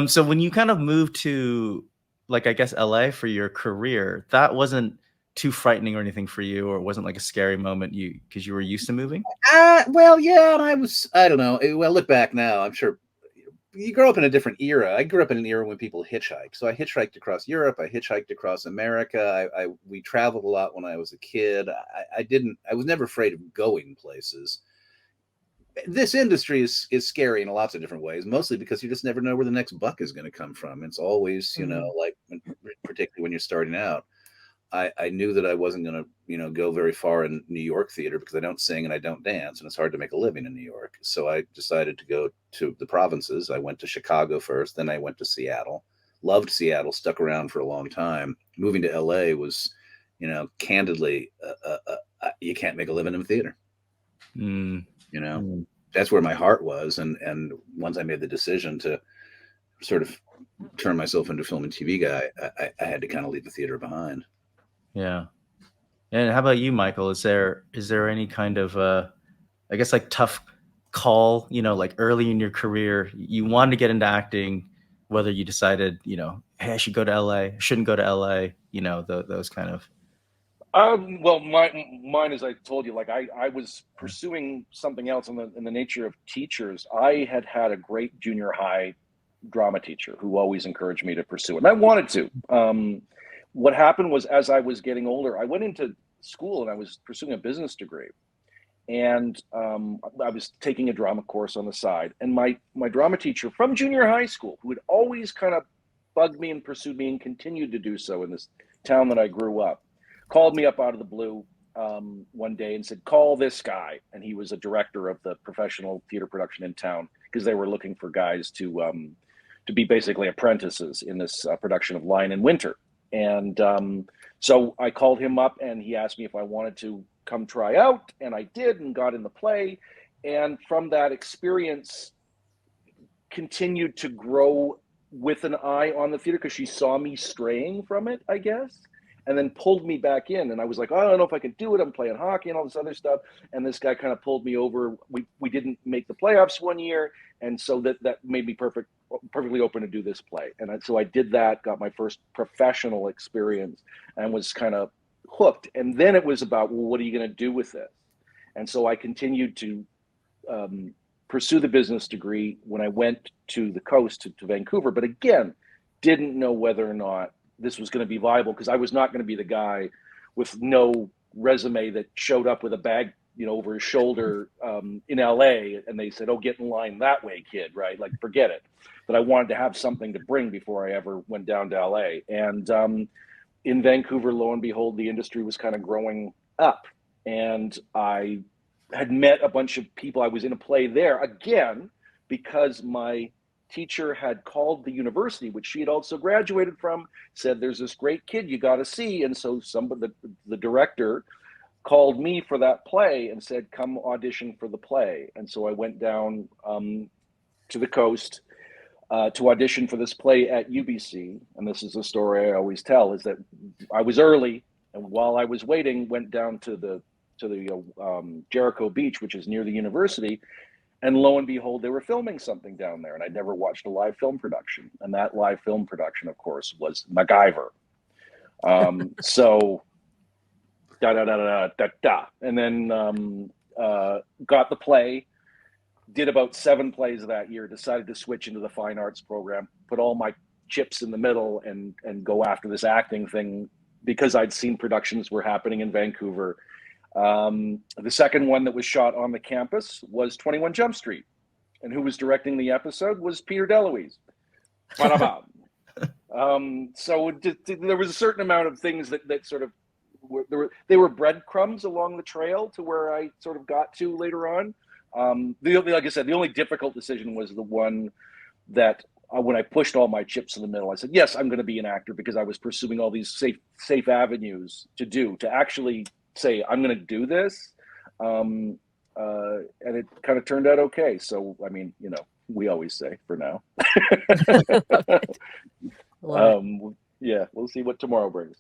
So when you kind of moved to, like, I guess LA for your career, that wasn't too frightening or anything for you, or it wasn't like a scary moment because you were used to moving? Well, yeah, and I don't know. Well, look back now, I'm sure you grow up in a different era. I grew up in an era when people hitchhiked. So I hitchhiked across Europe. I hitchhiked across America. We traveled a lot when I was a kid. I was never afraid of going places. This industry is scary in lots of different ways, mostly because you just never know where the next buck is going to come from. It's always, Mm. like, particularly when you're starting out. I knew that I wasn't going to, go very far in New York theater because I don't sing and I don't dance, and it's hard to make a living in New York. So I decided to go to the provinces. I went to Chicago first, then I went to Seattle. Loved Seattle, stuck around for a long time. Moving to LA was, candidly, you can't make a living in theater. Mm. You know, Mm. that's where my heart was, and once I made the decision to sort of turn myself into a film and TV guy, I had to kind of leave the theater behind. Yeah. And how about you, Michael? Is there any kind of I guess like tough call, like early in your career, you wanted to get into acting, whether you decided, hey, I should go to LA, shouldn't go to LA, those kind of. Well, mine, as I told you, like I was pursuing something else in the nature of teachers. I had a great junior high drama teacher who always encouraged me to pursue it, and I wanted to. What happened was, as I was getting older, I went into school and I was pursuing a business degree, and I was taking a drama course on the side. And my drama teacher from junior high school, who had always kind of bugged me and pursued me and continued to do so in this town that I grew up, called me up out of the blue one day and said, "Call this guy." And he was a director of the professional theater production in town because they were looking for guys to be basically apprentices in this production of Lion in Winter. And so I called him up and he asked me if I wanted to come try out, and I did and got in the play. And from that experience, continued to grow with an eye on the theater because she saw me straying from it, I guess, and then pulled me back in. And I was like, oh, I don't know if I can do it. I'm playing hockey and all this other stuff. And this guy kind of pulled me over. We didn't make the playoffs one year, and so that made me perfectly open to do this play. And so I did that, got my first professional experience, and was kind of hooked. And then it was about, well, what are you going to do with this? And so I continued to pursue the business degree when I went to the coast to Vancouver. But again, didn't know whether or not this was going to be viable because I was not going to be the guy with no resume that showed up with a bag, over his shoulder in LA, and they said, "Oh, get in line that way, kid." Right? Like, forget it. But I wanted to have something to bring before I ever went down to LA. And in Vancouver, lo and behold, the industry was kind of growing up, and I had met a bunch of people. I was in a play there again because my teacher had called the university, which she had also graduated from, said, "There's this great kid you got to see." And so the director called me for that play and said, "Come audition for the play." And so I went down to the coast to audition for this play at UBC. And this is a story I always tell: is that I was early, and while I was waiting, went down to the Jericho Beach, which is near the university, and lo and behold, they were filming something down there, and I'd never watched a live film production. And that live film production, of course, was MacGyver. So da da da da da da, and then got the play. Did about 7 plays that year. Decided to switch into the fine arts program. Put all my chips in the middle and go after this acting thing because I'd seen productions were happening in Vancouver. The second one that was shot on the campus was 21 Jump Street, and who was directing the episode was Peter DeLuise. So there was a certain amount of things that sort of they were breadcrumbs along the trail to where I sort of got to later on. Like I said, the only difficult decision was the one that when I pushed all my chips in the middle, I said, yes, I'm going to be an actor, because I was pursuing all these safe avenues to actually say, I'm going to do this. And it kind of turned out okay. So, I mean, we always say for now. Yeah, we'll see what tomorrow brings.